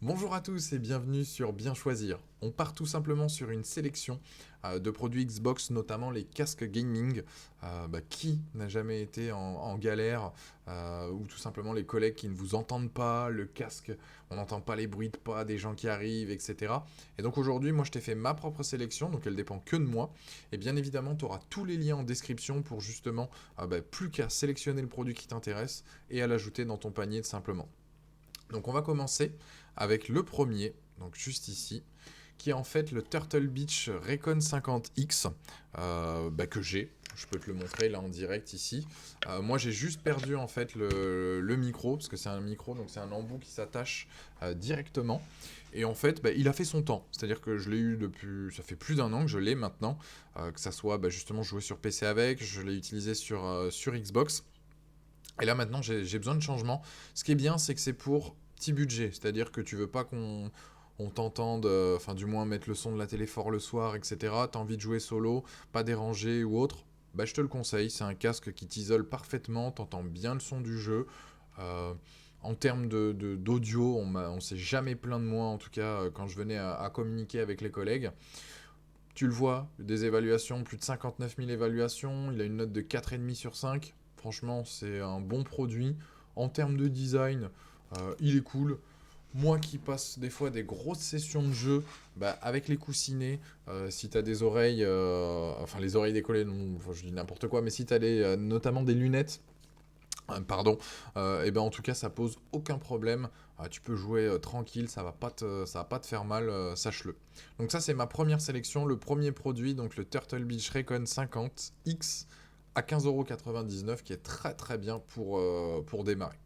Bonjour à tous et bienvenue sur Bien Choisir. On part tout simplement sur une sélection de produits Xbox, notamment les casques gaming. Qui n'a jamais été en galère ou tout simplement les collègues qui ne vous entendent pas, le casque, on n'entend pas les bruits de pas des gens qui arrivent, etc. Et donc aujourd'hui, moi je t'ai fait ma propre sélection, donc elle dépend que de moi. Et bien évidemment, tu auras tous les liens en description pour justement plus qu'à sélectionner le produit qui t'intéresse et à l'ajouter dans ton panier tout simplement. Donc on va commencer avec le premier, donc juste ici, qui est en fait le Turtle Beach Recon 50X que j'ai. Je peux te le montrer là en direct ici. Moi j'ai juste perdu en fait le micro, parce que c'est un micro, donc c'est un embout qui s'attache directement. Et en fait, il a fait son temps. C'est-à-dire que je l'ai eu depuis. Ça fait plus d'un an que je l'ai maintenant. Que ça soit justement jouer sur PC avec, je l'ai utilisé sur Xbox. Et là maintenant j'ai besoin de changement. Ce qui est bien, c'est que c'est pour petit budget, c'est-à-dire que tu veux pas qu'on t'entende, enfin du moins mettre le son de la télé fort le soir, etc. T'as envie de jouer solo, pas dérangé ou autre, je te le conseille, c'est un casque qui t'isole parfaitement, t'entends bien le son du jeu. Euh, En termes d'audio, on s'est jamais plaint de moi, en tout cas quand je venais à communiquer avec les collègues. Tu le vois, des évaluations, plus de 59 000 évaluations, il a une note de 4,5 sur 5. Franchement, c'est un bon produit. En termes de design, il est cool. Moi qui passe des fois des grosses sessions de jeu, avec les coussinets, si tu as des oreilles, enfin les oreilles décollées, non, enfin, je dis n'importe quoi, mais si tu as notamment des lunettes, pardon, et ben en tout cas ça pose aucun problème. Tu peux jouer tranquille, ça va pas te faire mal, sache-le. Donc ça c'est ma première sélection, le premier produit, donc le Turtle Beach Recon 50X à 15,99 € qui est très très bien pour démarrer.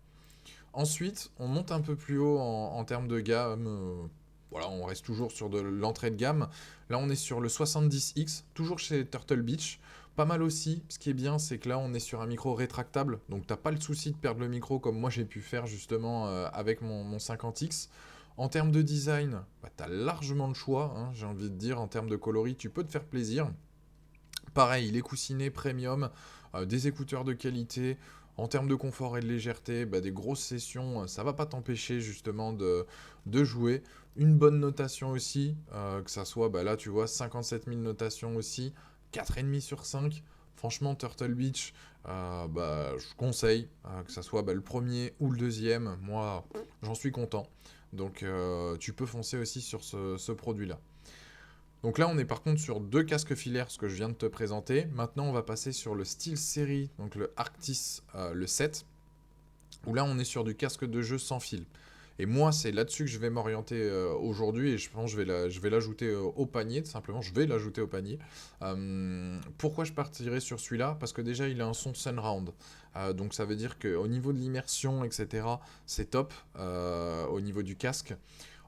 Ensuite, on monte un peu plus haut en termes de gamme. Voilà, on reste toujours sur de l'entrée de gamme. Là, on est sur le 70X, toujours chez Turtle Beach. Pas mal aussi. Ce qui est bien, c'est que là, on est sur un micro rétractable. Donc, t'as pas le souci de perdre le micro comme moi j'ai pu faire justement avec mon 50X. En termes de design, tu as largement le choix, hein, j'ai envie de dire. En termes de coloris, tu peux te faire plaisir. Pareil, les coussinets premium, des écouteurs de qualité. En termes de confort et de légèreté, des grosses sessions, ça va pas t'empêcher justement de jouer. Une bonne notation aussi, que ça soit, là tu vois, 57 000 notations aussi, 4,5 sur 5. Franchement, Turtle Beach, je conseille, que ça soit le premier ou le deuxième. Moi, j'en suis content. Donc, tu peux foncer aussi sur ce produit-là. Donc là, on est par contre sur deux casques filaires, ce que je viens de te présenter. Maintenant, on va passer sur le SteelSeries, donc le Arctis, le 7, où là, on est sur du casque de jeu sans fil. Et moi, c'est là-dessus que je vais m'orienter aujourd'hui, et je pense que je vais l'ajouter au panier, tout simplement, je vais l'ajouter au panier. Pourquoi je partirai sur celui-là? Parce que déjà, il a un son Surround. Donc ça veut dire qu'au niveau de l'immersion, etc., c'est top au niveau du casque.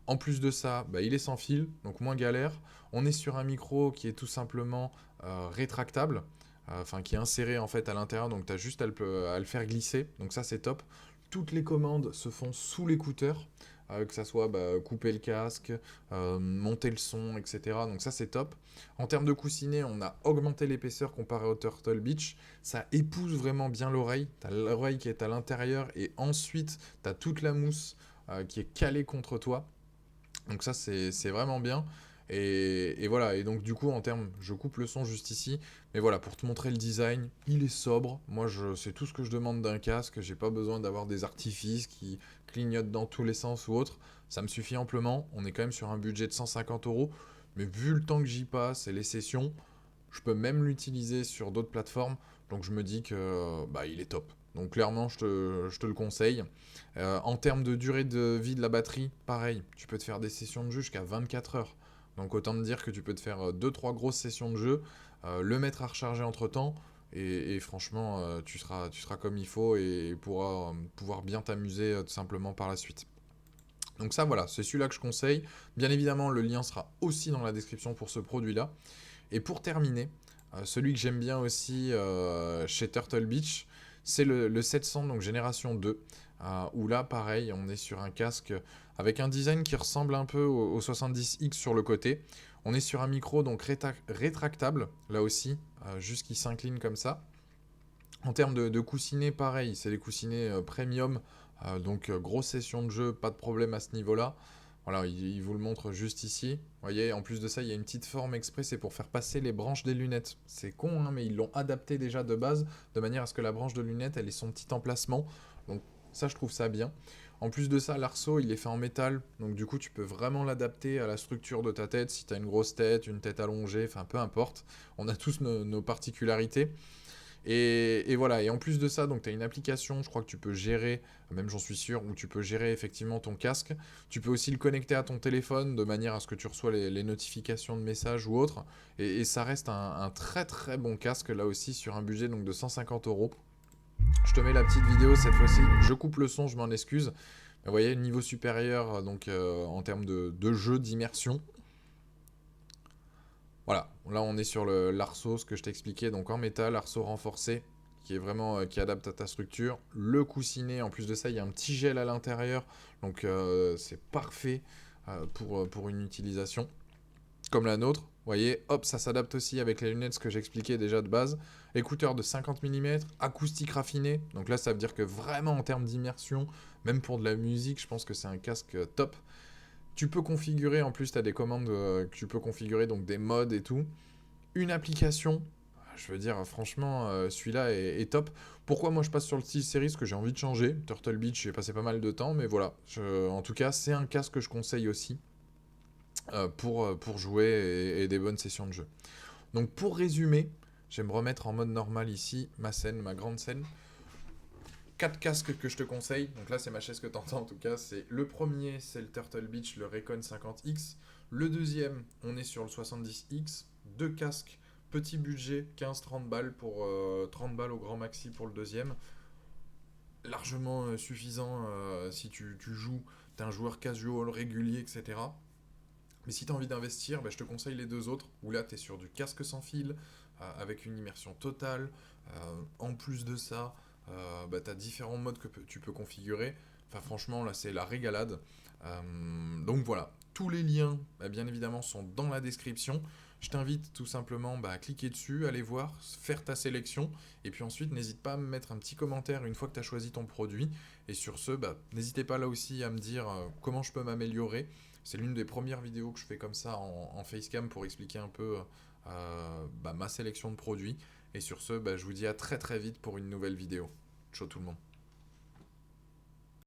En plus de ça, il est sans fil, donc moins galère. On est sur un micro qui est tout simplement rétractable, enfin qui est inséré en fait à l'intérieur, donc tu as juste à le faire glisser, donc ça c'est top. Toutes les commandes se font sous l'écouteur, que ça soit couper le casque, monter le son, etc. Donc ça c'est top. En termes de coussinet, on a augmenté l'épaisseur comparé au Turtle Beach. Ça épouse vraiment bien l'oreille. Tu as l'oreille qui est à l'intérieur et ensuite tu as toute la mousse qui est calée contre toi. Donc ça, c'est vraiment bien. Et voilà, et donc du coup, en termes, je coupe le son juste ici. Mais voilà, pour te montrer le design, il est sobre. Moi, c'est tout ce que je demande d'un casque. J'ai pas besoin d'avoir des artifices qui clignotent dans tous les sens ou autre. Ça me suffit amplement. On est quand même sur un budget de 150 €. Mais vu le temps que j'y passe et les sessions, je peux même l'utiliser sur d'autres plateformes. Donc je me dis que il est top. Donc clairement, je te le conseille. En termes de durée de vie de la batterie, pareil, tu peux te faire des sessions de jeu jusqu'à 24 heures. Donc autant te dire que tu peux te faire deux trois grosses sessions de jeu, le mettre à recharger entre temps, et franchement, tu seras comme il faut et pourras pouvoir bien t'amuser tout simplement par la suite. Donc ça voilà, c'est celui-là que je conseille. Bien évidemment, le lien sera aussi dans la description pour ce produit-là. Et pour terminer, celui que j'aime bien aussi chez Turtle Beach, c'est le 700, donc génération 2, où là, pareil, on est sur un casque avec un design qui ressemble un peu au 70X sur le côté. On est sur un micro donc rétractable, là aussi, juste qui s'incline comme ça. En termes de coussinets, pareil, c'est des coussinets premium, donc grosse session de jeu, pas de problème à ce niveau-là. Voilà, il vous le montre juste ici. Vous voyez, en plus de ça, il y a une petite forme exprès, c'est pour faire passer les branches des lunettes. C'est con, hein, mais ils l'ont adapté déjà de base, de manière à ce que la branche de lunettes, elle ait son petit emplacement. Donc ça, je trouve ça bien. En plus de ça, l'arceau, il est fait en métal, donc du coup, tu peux vraiment l'adapter à la structure de ta tête, si tu as une grosse tête, une tête allongée, enfin peu importe. On a tous nos particularités. Et voilà, et en plus de ça, donc tu as une application, je crois que tu peux gérer, même j'en suis sûr, où tu peux gérer effectivement ton casque. Tu peux aussi le connecter à ton téléphone de manière à ce que tu reçois les notifications de messages ou autres. Et ça reste un très très bon casque là aussi sur un budget donc de 150 euros. Je te mets la petite vidéo cette fois-ci. Je coupe le son, je m'en excuse. Mais vous voyez, niveau supérieur donc en termes de jeu d'immersion. Voilà, là on est sur l'arceau, ce que je t'expliquais, donc en métal, arceau renforcé, qui est vraiment qui adapte à ta structure. Le coussinet, en plus de ça, il y a un petit gel à l'intérieur, donc c'est parfait pour une utilisation comme la nôtre. Vous voyez, hop, ça s'adapte aussi avec les lunettes, ce que j'expliquais déjà de base. Écouteurs de 50 mm, acoustique raffinée, donc là ça veut dire que vraiment en termes d'immersion, même pour de la musique, je pense que c'est un casque top. Tu peux configurer, en plus, tu as des commandes que tu peux configurer, donc des modes et tout. Une application, je veux dire, franchement, celui-là est top. Pourquoi moi je passe sur le style série? Parce que j'ai envie de changer. Turtle Beach, j'ai passé pas mal de temps, mais voilà. En tout cas, c'est un casque que je conseille aussi pour jouer et des bonnes sessions de jeu. Donc pour résumer, je vais me remettre en mode normal ici, ma scène, ma grande scène. 4 casques que je te conseille. Donc là, c'est ma chaise que tu entends en tout cas. C'est le premier, c'est le Turtle Beach, le Recon 50X. Le deuxième, on est sur le 70X. Deux casques, petit budget, 15-30 balles pour 30 balles au grand maxi pour le deuxième. Largement suffisant si tu joues, tu es un joueur casual, régulier, etc. Mais si tu as envie d'investir, bah, je te conseille les deux autres, où là tu es sur du casque sans fil, avec une immersion totale. En plus de ça, bah, tu as différents modes que tu peux configurer. Enfin franchement, là c'est la régalade. Donc voilà, tous les liens, bah, bien évidemment, sont dans la description. Je t'invite tout simplement à cliquer dessus, aller voir, faire ta sélection, et puis ensuite n'hésite pas à me mettre un petit commentaire une fois que tu as choisi ton produit. Et sur ce, n'hésitez pas là aussi à me dire comment je peux m'améliorer. C'est l'une des premières vidéos que je fais comme ça en facecam pour expliquer un peu ma sélection de produits. Et sur ce, je vous dis à très très vite pour une nouvelle vidéo. Ciao tout le monde.